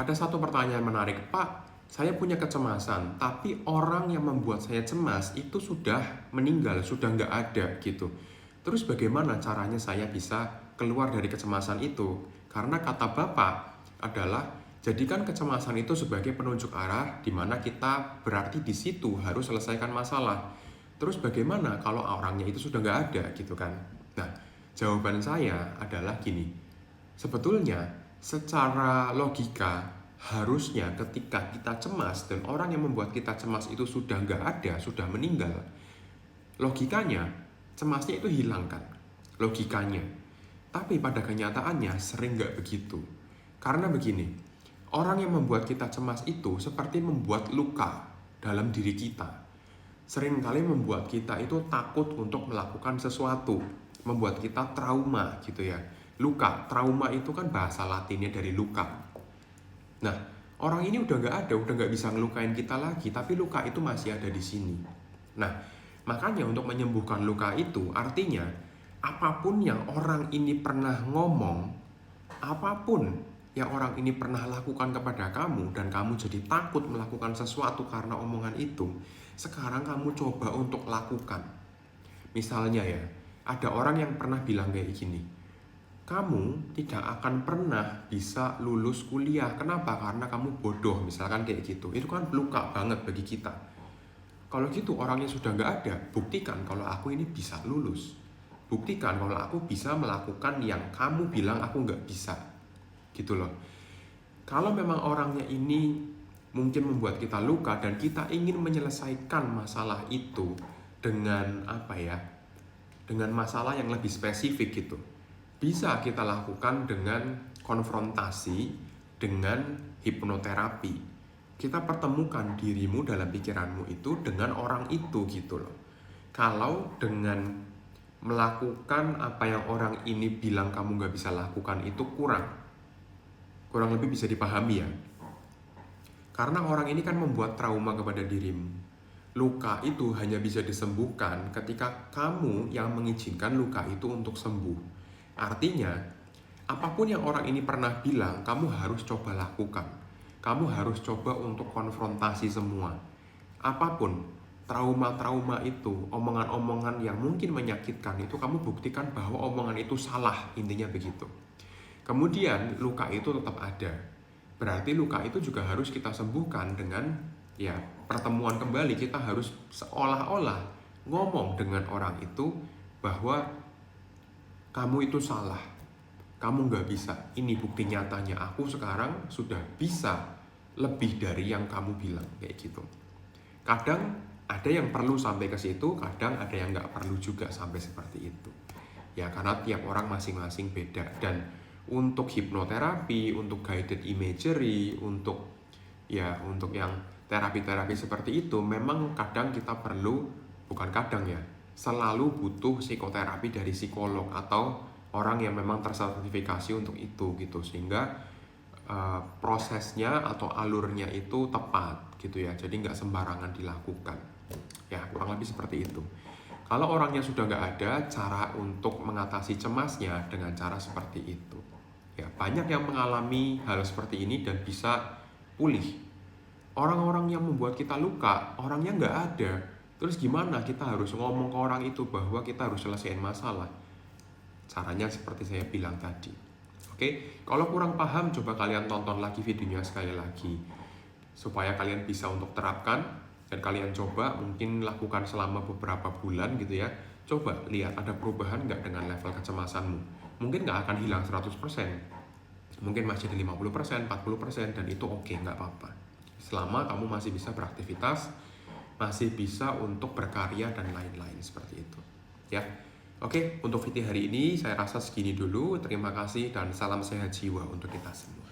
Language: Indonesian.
Ada satu pertanyaan menarik, Pak, saya punya kecemasan, tapi orang yang membuat saya cemas itu sudah meninggal, sudah nggak ada gitu. Terus bagaimana caranya saya bisa keluar dari kecemasan itu? Karena kata Bapak adalah jadikan kecemasan itu sebagai penunjuk arah di mana kita berarti di situ harus selesaikan masalah. Terus bagaimana kalau orangnya itu sudah nggak ada gitu kan? Nah, jawaban saya adalah gini. Sebetulnya secara logika harusnya ketika kita cemas dan orang yang membuat kita cemas itu sudah nggak ada, sudah meninggal, logikanya cemasnya itu hilang kan, logikanya. Tapi pada kenyataannya sering nggak begitu. Karena begini, orang yang membuat kita cemas itu seperti membuat luka dalam diri kita. Seringkali membuat kita itu takut untuk melakukan sesuatu, membuat kita trauma gitu ya. Luka, trauma itu kan bahasa latinnya dari luka. Nah, orang ini udah nggak ada, udah nggak bisa ngelukain kita lagi, tapi luka itu masih ada di sini. Nah, makanya untuk menyembuhkan luka itu, artinya apapun yang orang ini pernah ngomong, apapun yang orang ini pernah lakukan kepada kamu, dan kamu jadi takut melakukan sesuatu karena omongan itu, sekarang kamu coba untuk lakukan. Misalnya ya, ada orang yang pernah bilang kayak gini, kamu tidak akan pernah bisa lulus kuliah. Kenapa? Karena kamu bodoh, misalkan kayak gitu. Itu kan luka banget bagi kita. Kalau gitu orangnya sudah nggak ada, buktikan kalau aku ini bisa lulus. Buktikan kalau aku bisa melakukan yang kamu bilang aku nggak bisa. Gitu loh. Kalau memang orangnya ini mungkin membuat kita luka dan kita ingin menyelesaikan masalah itu dengan apa ya? Dengan masalah yang lebih spesifik gitu. Bisa kita lakukan dengan konfrontasi, dengan hipnoterapi. Kita pertemukan dirimu dalam pikiranmu itu dengan orang itu gitu loh. Kalau dengan melakukan apa yang orang ini bilang kamu gak bisa lakukan itu kurang lebih bisa dipahami ya. Karena orang ini kan membuat trauma kepada dirimu. Luka itu hanya bisa disembuhkan ketika kamu yang mengizinkan luka itu untuk sembuh. Artinya, apapun yang orang ini pernah bilang, kamu harus coba lakukan. Kamu harus coba untuk konfrontasi semua. Apapun, trauma-trauma itu, omongan-omongan yang mungkin menyakitkan itu, kamu buktikan bahwa omongan itu salah, intinya begitu. Kemudian, luka itu tetap ada. Berarti luka itu juga harus kita sembuhkan dengan ya pertemuan kembali. Kita harus seolah-olah ngomong dengan orang itu bahwa kamu itu salah, kamu nggak bisa. Ini bukti nyatanya, aku sekarang sudah bisa lebih dari yang kamu bilang, kayak gitu. Kadang ada yang perlu sampai ke situ, kadang ada yang nggak perlu juga sampai seperti itu. Ya karena tiap orang masing-masing beda. Dan untuk hipnoterapi, untuk guided imagery, untuk yang terapi-terapi seperti itu, memang kadang kita perlu, bukan kadang ya, selalu butuh psikoterapi dari psikolog atau orang yang memang tersertifikasi untuk itu gitu, sehingga prosesnya atau alurnya itu tepat gitu ya, jadi nggak sembarangan dilakukan ya, kurang lebih seperti itu. Kalau orangnya sudah nggak ada, cara untuk mengatasi cemasnya dengan cara seperti itu ya. Banyak yang mengalami hal seperti ini dan bisa pulih. Orang-orang yang membuat kita luka, orangnya nggak ada. Terus gimana kita harus ngomong ke orang itu bahwa kita harus selesaiin masalah? Caranya seperti saya bilang tadi. Oke, kalau kurang paham coba kalian tonton lagi videonya sekali lagi. Supaya kalian bisa untuk terapkan dan kalian coba mungkin lakukan selama beberapa bulan gitu ya. Coba lihat ada perubahan nggak dengan level kecemasanmu. Mungkin nggak akan hilang 100%. Mungkin masih di 50%, 40% dan itu oke, nggak apa-apa. Selama kamu masih bisa beraktivitas, masih bisa untuk berkarya dan lain-lain seperti itu ya. Oke, untuk video hari ini saya rasa segini dulu. Terima kasih dan salam sehat jiwa untuk kita semua.